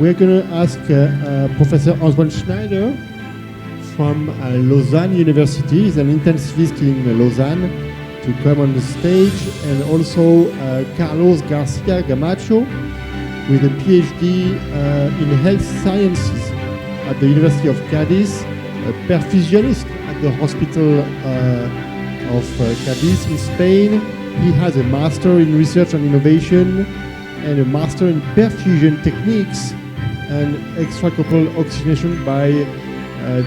We're going to ask Professor Antoine Schneider from Lausanne University. He's an intensivist in Lausanne to come on the stage, and also Carlos García Camacho with a PhD in health sciences at the University of Cadiz, a perfusionist at the hospital of Cadiz in Spain. He has a master in research and innovation and a master in perfusion techniques and extracorporeal oxygenation by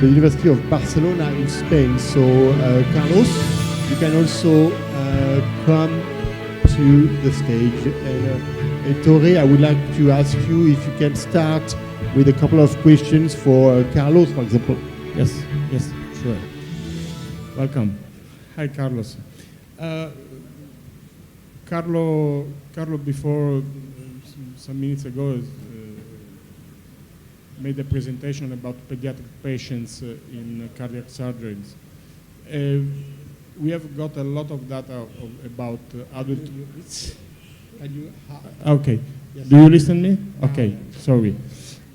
the University of Barcelona in Spain. So Carlos, you can also come to the stage. And Ettore, I would like to ask you if you can start with a couple of questions for Carlos, for example. Yes, sure. Welcome. Hi, Carlos. Carlo, before some minutes ago, made a presentation about pediatric patients in cardiac surgeries. We have got a lot of data about adult. Can you? Okay. Yes. Do you listen to me? Okay. Sorry.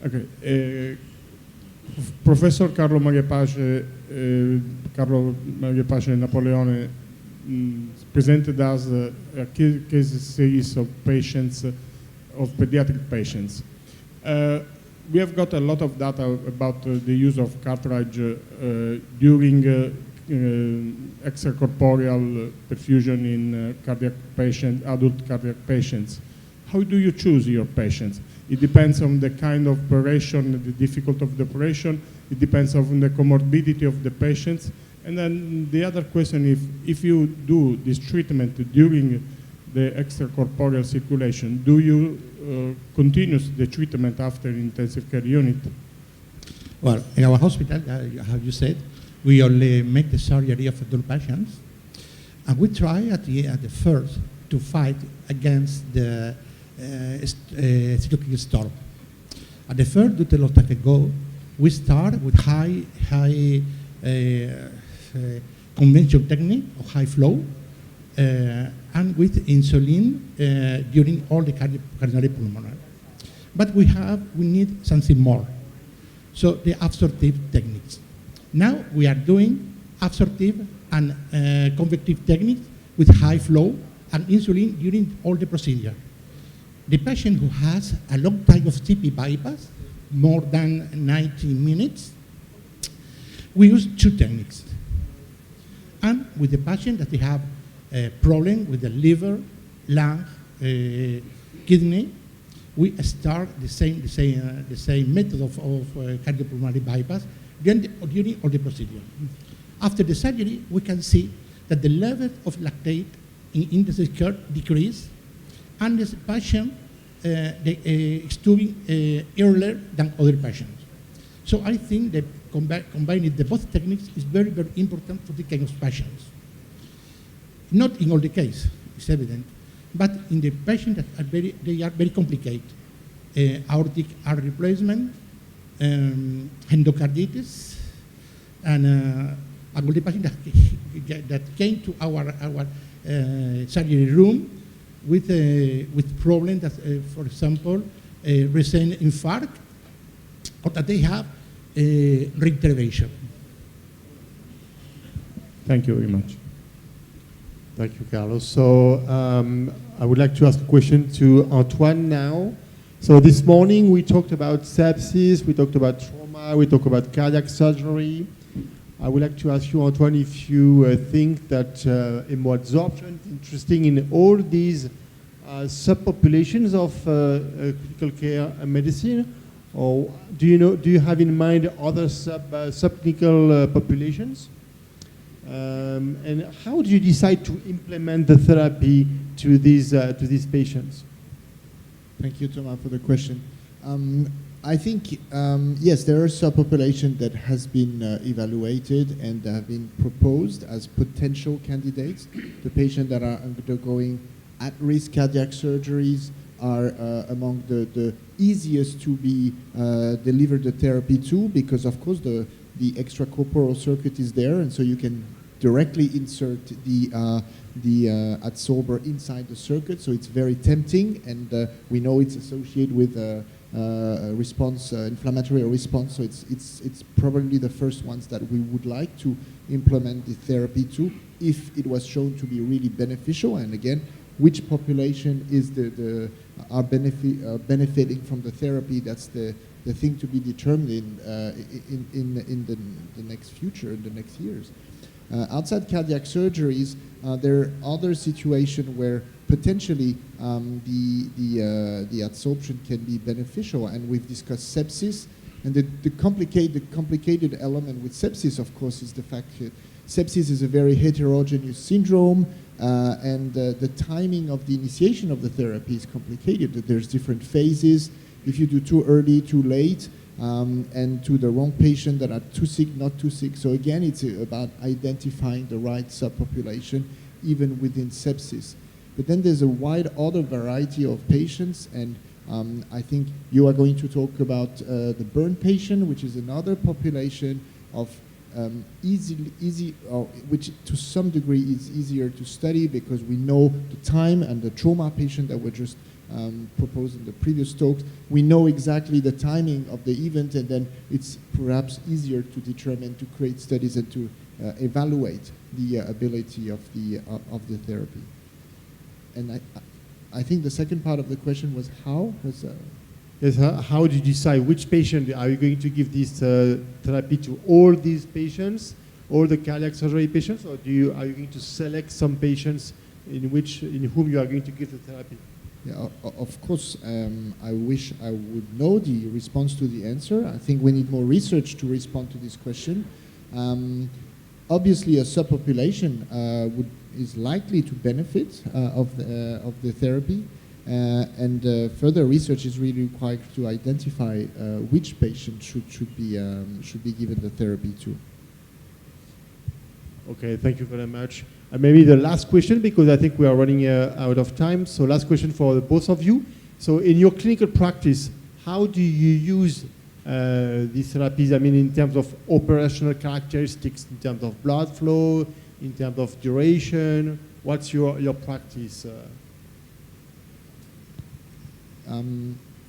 Okay. Professor Carlo Maghepace Napoleone presented us a case series of patients, of pediatric patients. We have got a lot of data about the use of cartridge during extracorporeal perfusion in adult cardiac patients. How do you choose your patients? It depends on the kind of operation, the difficulty of the operation. It depends on the comorbidity of the patients. And then the other question, if you do this treatment during the extracorporeal circulation, do you continue the treatment after intensive care unit? Well, in our hospital, how you said, we only make the surgery of adult patients, and we try at the first to fight against the cytokine storm. At the first, due to a lot of ago, we start with high conventional technique of high flow, and with insulin during all the cardiopulmonary. But we need something more. So the absorptive techniques. Now we are doing absorptive and convective techniques with high flow and insulin during all the procedure. The patient who has a long time of CP bypass, more than 90 minutes, we use two techniques. And with the patient that they have a problem with the liver, lung, kidney, we start the same method of cardiopulmonary bypass during all the procedure. After the surgery, we can see that the level of lactate in intensive care decrease, and the patient is doing earlier than other patients. So I think that combining the both techniques is very, very important for the kind of patients. Not in all the cases, it's evident, but in the patients that are they are very complicated. Aortic artery replacement, endocarditis, and all the patients that came to our surgery room with problems that, for example, recent infarct, or that they have reintervention. Thank you very much. Thank you, Carlos. So I would like to ask a question to Antoine now. So this morning we talked about sepsis, we talked about trauma, we talked about cardiac surgery. I would like to ask you, Antoine, if you think that hemoadsorption is interesting in all these subpopulations of critical care medicine, or do you have in mind other subclinical populations? And how do you decide to implement the therapy to these patients? Thank you, Thomas, for the question. I think, yes, there are subpopulations that has been evaluated and have been proposed as potential candidates. The patients that are undergoing at-risk cardiac surgeries are among the easiest to be delivered the therapy to, because of course the extracorporeal circuit is there, and so you can directly insert the adsorber inside the circuit, so it's very tempting, and we know it's associated with response, inflammatory response. So it's probably the first ones that we would like to implement the therapy to, if it was shown to be really beneficial. And again, which population is are benefiting from the therapy? That's the thing to be determined in the next future, in the next years. Outside cardiac surgeries, there are other situations where potentially the adsorption can be beneficial, and we've discussed sepsis. And the complicated element with sepsis, of course, is the fact that sepsis is a very heterogeneous syndrome, and the timing of the initiation of the therapy is complicated. There's different phases. If you do too early, too late, and to the wrong patient that are too sick, not too sick. So again, it's about identifying the right subpopulation, even within sepsis. But then there's a wide other variety of patients, and I think you are going to talk about the burn patient, which is another population of which to some degree is easier to study, because we know the time, and the trauma patient that were just proposed in the previous talks, we know exactly the timing of the event, and then it's perhaps easier to determine, to create studies and to evaluate the ability of the therapy. And I think the second part of the question was how? Yes, how do you decide which patient? Are you going to give this therapy to all these patients, all the cardiac surgery patients, or are you going to select some patients in whom you are going to give the therapy? Yeah, of course, I wish I would know the response to the answer. I think we need more research to respond to this question. Obviously, a subpopulation is likely to benefit of the therapy, and further research is really required to identify which patient should be given the therapy to. Okay, thank you very much. Maybe the last question, because I think we are running out of time. So last question for both of you. So in your clinical practice, how do you use these therapies? I mean, in terms of operational characteristics, in terms of blood flow, in terms of duration, what's your practice?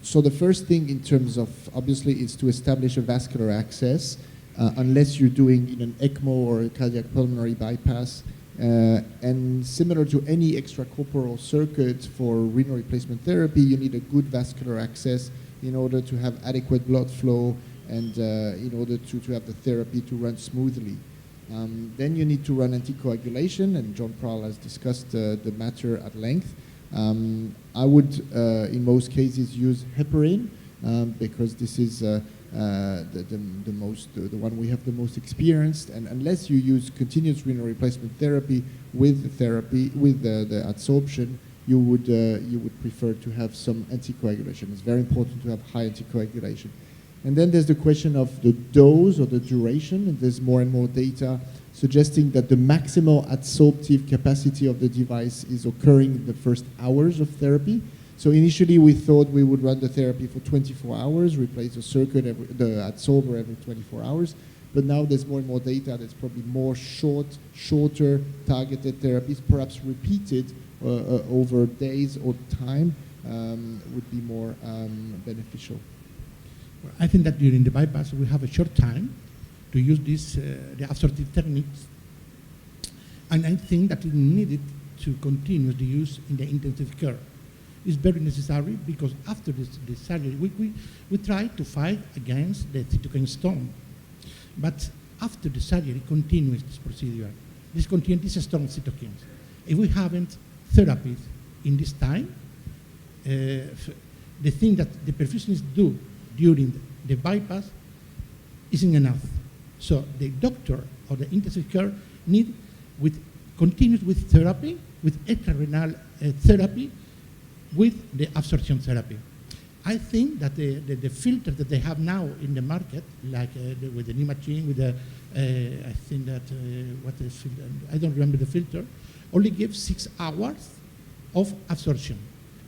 So the first thing in terms of, obviously, is to establish a vascular access, unless you're doing an ECMO or a cardiac pulmonary bypass. And similar to any extracorporeal circuit for renal replacement therapy, you need a good vascular access in order to have adequate blood flow, and in order to have the therapy to run smoothly. Then you need to run anticoagulation, and John Prahl has discussed the matter at length. I would, in most cases, use heparin, because this is the one we have the most experienced. And unless you use continuous renal replacement therapy with the adsorption, you would prefer to have some anticoagulation. It's very important to have high anticoagulation. And then there's the question of the dose or the duration, and there's more and more data suggesting that the maximal adsorptive capacity of the device is occurring in the first hours of therapy. So initially we thought we would run the therapy for 24 hours, replace the circuit, the adsorber every 24 hours. But now there's more and more data that's probably more shorter targeted therapies, perhaps repeated over days or time, would be more beneficial. I think that during the bypass we have a short time to use the absorptive techniques, and I think that it needed to continue the use in the intensive care. It's very necessary, because after the surgery we try to fight against the cytokine storm, but after the surgery continues this procedure. This storm of cytokines. If we haven't therapies in this time, the thing that the perfusionists do during the bypass isn't enough. So the doctor or the intensive care continues with therapy, with extrarenal therapy, with the absorption therapy. I think that the filter that they have now in the market, like with the new machine, with the, I think that, what is filter? I don't remember the filter, only gives 6 hours of absorption.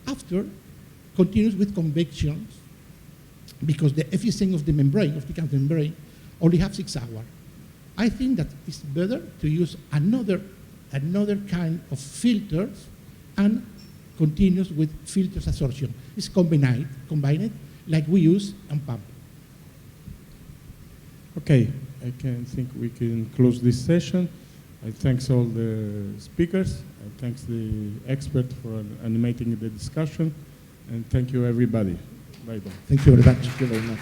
After, continues with convections, because the efficiency of the membrane, of the cancer membrane, only have 6 hours. I think that it's better to use another kind of filters and continues with filters absorption. It's combined like we use on pump. Okay, I can think we can close this session. I thanks all the speakers. I thanks the expert for animating the discussion. And thank you, everybody. Bye-bye. Thank you very much. Thank you very much.